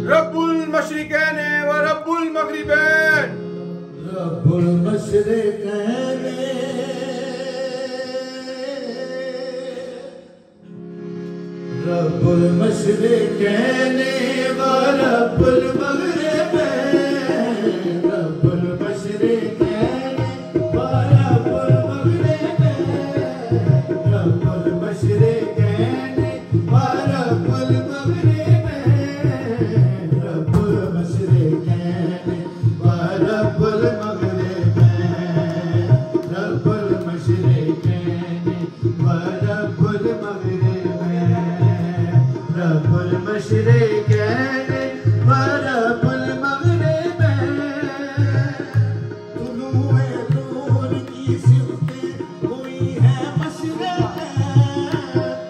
रब्बुल मशरिकैन व रब्बुल मगरिबैन। रब्बुल मशरिकैन रब्बुल मशरिकैन व रब्बुल मगरिबैन। रब्बुल मशरिकैन व रब्बुल मगरिबैन। रब्बुल मशरिकैन व रब्बुल मगरिबैन। रब्बुल मशरिकैन व रब्बुल मगरिबैन। रब्बुल मशरिकैन व रब्बुल मगरिबैन। रब्बुल मशरिकैन व रब्बुल मगरिबैन। तुलूए नूर की सिमतें हुई है मशरिक़ैन।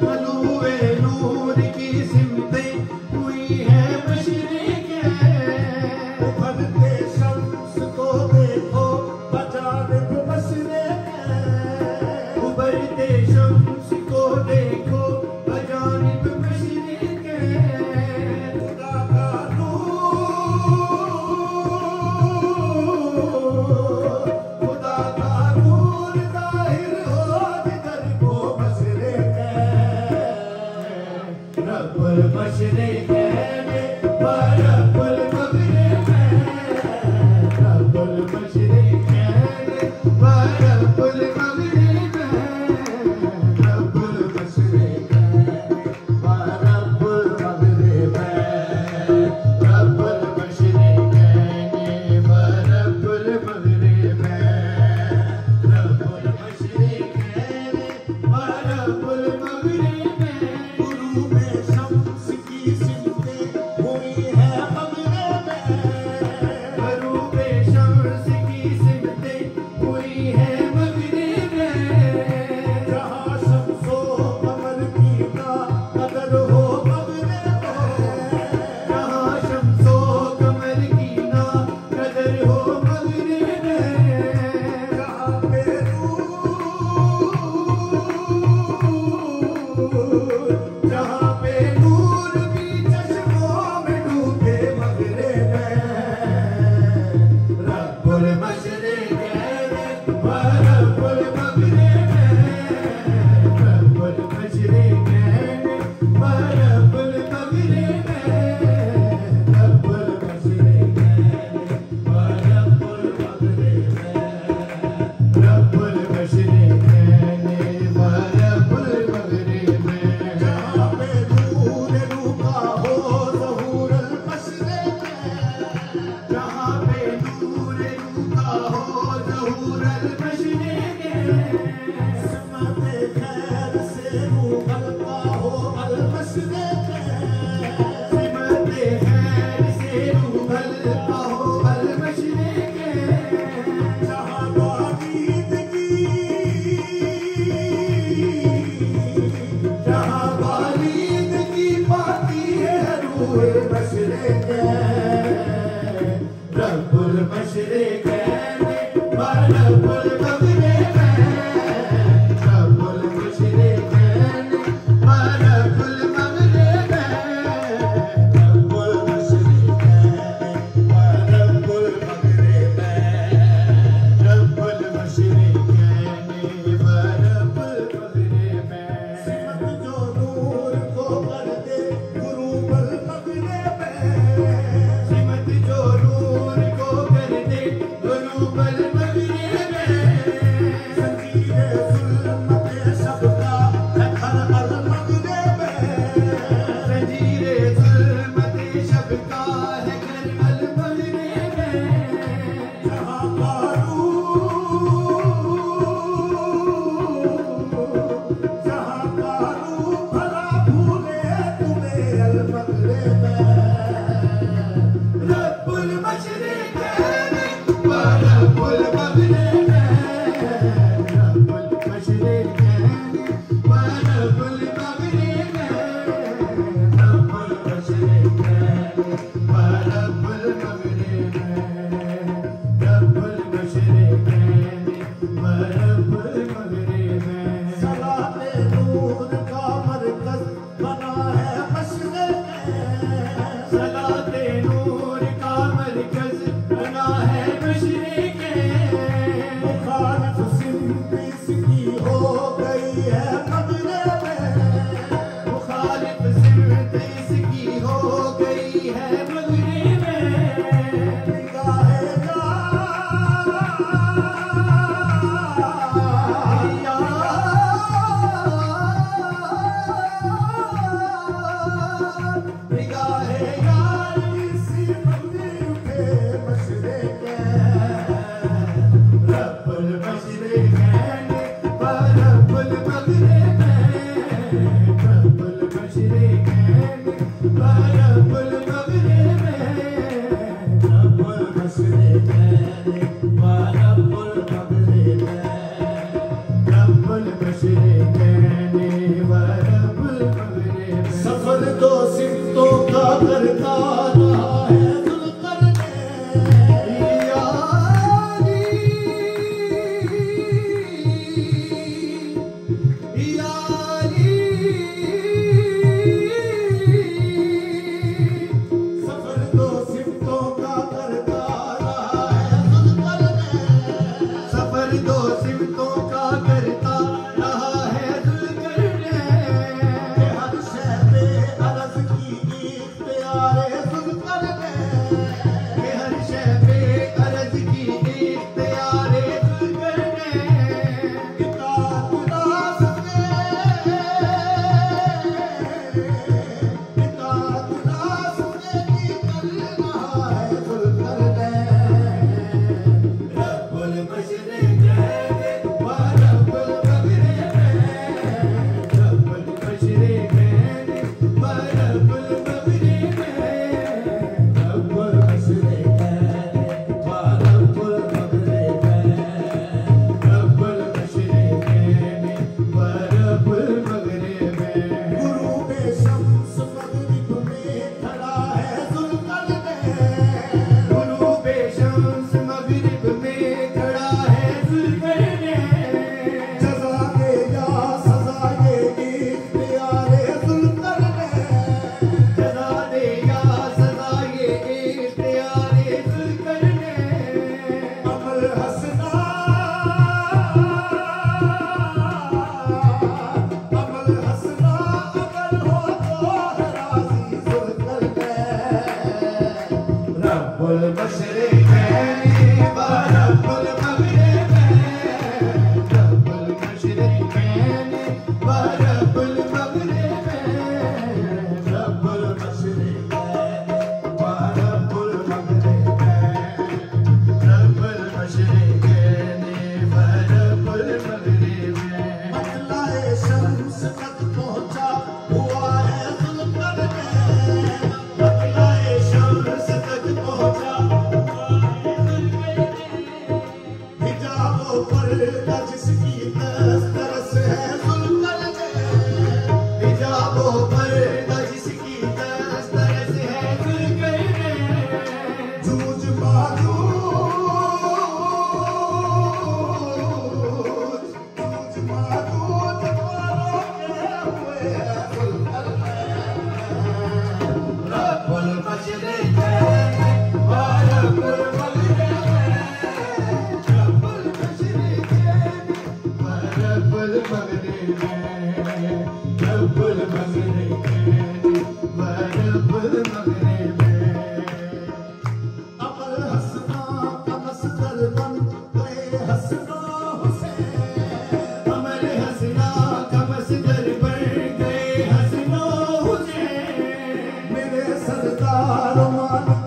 तुलूए नूर की सिमतें हुई है मशरिक़ैन। उभरते शम्स को देखो बजानिब मशरिक़ैन। उभरते शम्स को देखो बजानिब मशरिक़ैन। खुदा का नूर, खुदा का नूर ज़ाहिर हो जिधर को मशरिक़ैन। रब्बुल मशरिक़ैन व रब्बुल मगरिबैन। रब्बुल मशरिक़ैन व रब्बुल मगरिबैन। रब्बुल मशरिक़ैन व रब्बुल मगरिबैन। रब्बुल मशरिक़ैन व रब्बुल मगरिबैन। रब्बुल मशरिक़ैन व रब्बुल मगरिबैन। गुरूब शम्स की सिमतें हुई है मगरिबैन। गुरूब शम्स की सिमतें हुई है मगरिबैन। जहाँ शम्सो कमर की ना कदर हो मगरिबैन। जहाँ शम्सो कमर की ना कदर हो मगरिबैन। जहाँ पे जहाँ पे नूर भी चश्मों में डूबे मगरिबैन। रब्बुल मशरिक़ैन व रब्बुल मगरिबैन। रब्बुल मशरिक़ैन व रब्बुल मगरिबैन। रब्बुल मशरिक़ैन व रब्बुल मगरिबैन। रब्बुल मशरिक़ैन व रब्बुल मगरिबैन। जहाँ पे नूर रुका हो ज़हूरुल मशरिक़ैन। जहाँ पे नूर रुका हो ज़हूरुल मशरिक़ैन। सिमत खैर से रूबलता हो अल मशरिक़ैन। सिमत खैर से रूबलता हो अल मशरिक़ैन। जहाँ बालीदगी जहाँ बालीदगी पाती है रूह मशरिक़ैन। रब्बुल मशरिक़ैन व रब्बुल मगरिबैन। रब्बुल मशरिक़ैन व रब्बुल मगरिबैन। रब्बुल मशरिक़ैन व रब्बुल मगरिबैन। रब्बुल मशरिक़ैन व रब्बुल मगरिबैन। सिमत जो नूर को कर दे गुरूबल मगरिबैन। सिमत जो नूर को कर दे सरदार मान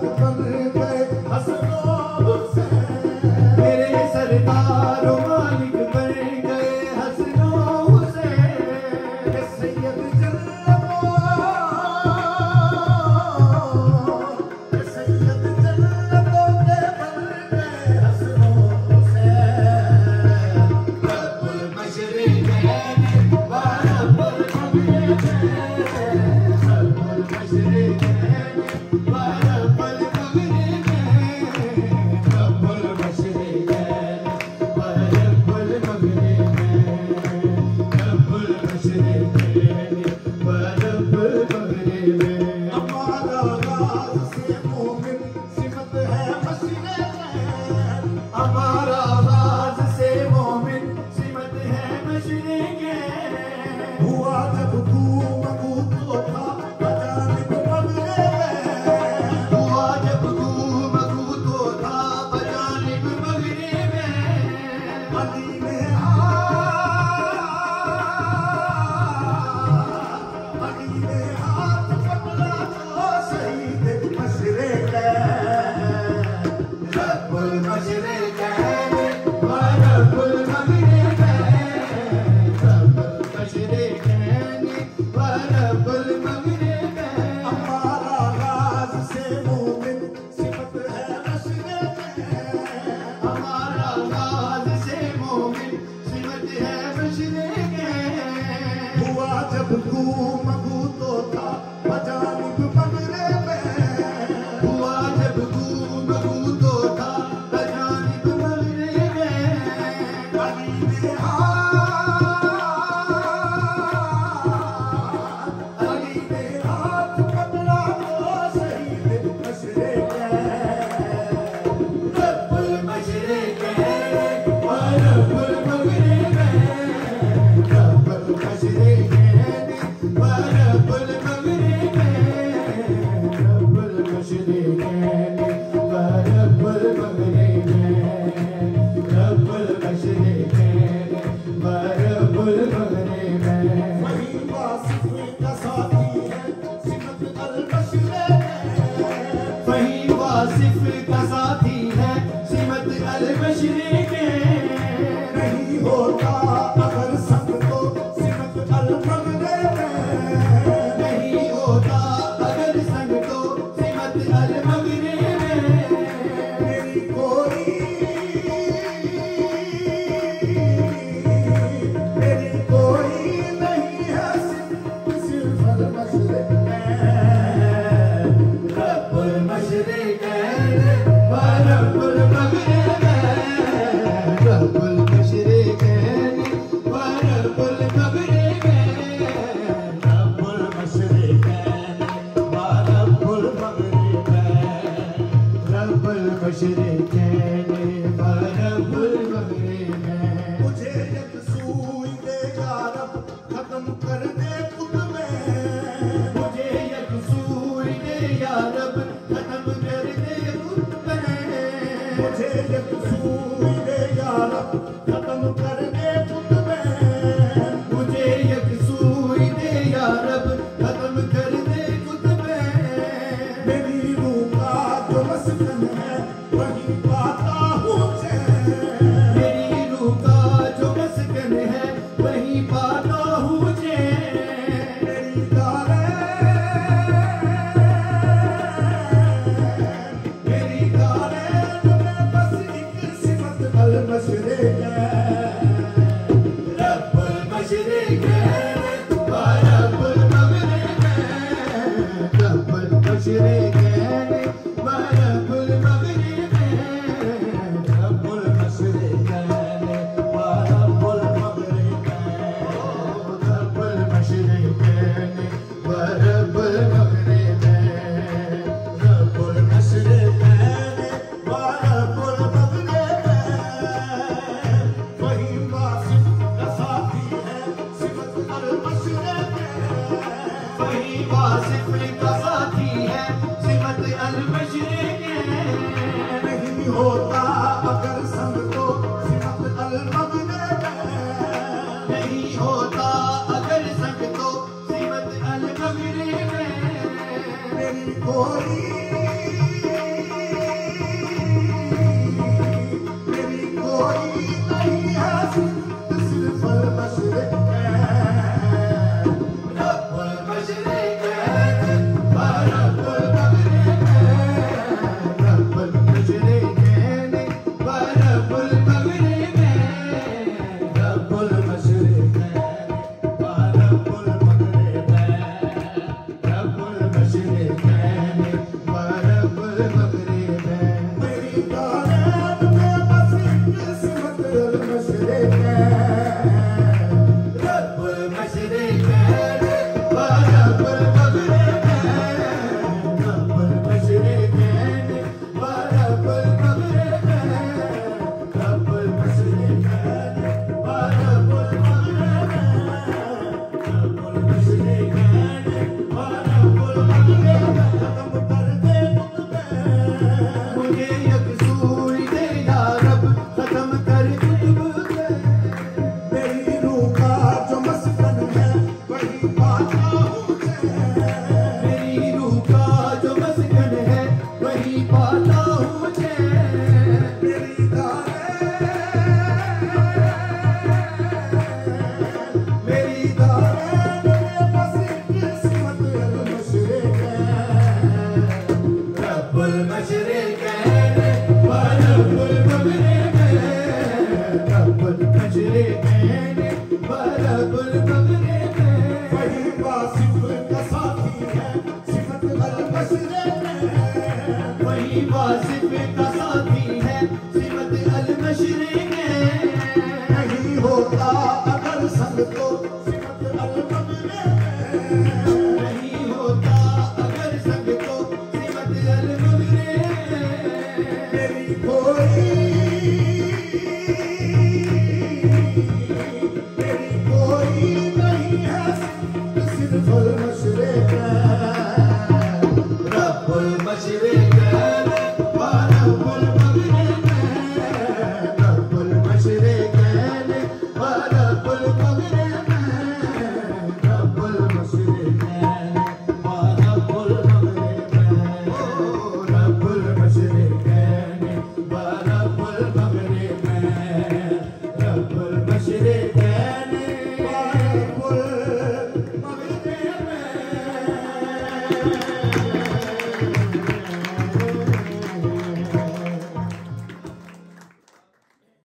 मशरिकैन व रब्बुल मगरिबैन, रब्बुल मशरिकैन व रब्बुल मगरिबैन। वही वासिफ का साथी है सिमत अल मशरिकैन, वही वासिफ का साथी है सिमत अल मशरिकैन। नहीं होता अगर संग तो सिमत अल मगरिबैन, नहीं होता अगर संग तो सिमत अल मगरिबैन। मेरी कोई नहीं है सिर्फ अल मशरिकैन, रब्बुल मशरिकैन व रब्बुल मगरिबैन, रब्बुल मशरिकैन व रब्बुल मगरिबैन, रब्बुल मशरिकैन व रब्बुल मगरिबैन, रब्बुल मशरिकैन व रब्बुल मगरिबैन। मुझे यकसूई दे या रब खत्म कर दे खुद में, मुझे यकसूई दे या रब खत्म कर दे खुद में, मुझे यकसूई दे या रब खत्म कर दे खुद में, मुझे यकसूई दे या रब खत्म कर दे खुद में। मेरी रूह का जो मस्कन है वही पाता हूँ चैन, मेरी रूह का जो मस्कन है वही पाता हूँ चैन। मेरी दारैन में बस एक सिमत अल मशरिकैन, रब्बुल मशरिकैन व रब्बुल मगरिबैन, रब्बुल मशरिकैन व रब्बुल मगरिबैन, रब्बुल मशरिकैन व रब्बुल मगरिबैन, रब्बुल मशरिकैन व रब्बुल मगरिबैन, रब्बुल मशरिकैन व रब्बुल मगरिबैन। वही वासिफ का साथी है सिमत अल मशरिकैन, वही वासिफ का साथी है सिमत अल मशरिकैन। नहीं होता अगर संग तो सिमत अल मगरिबैन, नहीं होता अगर संग तो सिमत अल मगरिबैन। मेरी कोई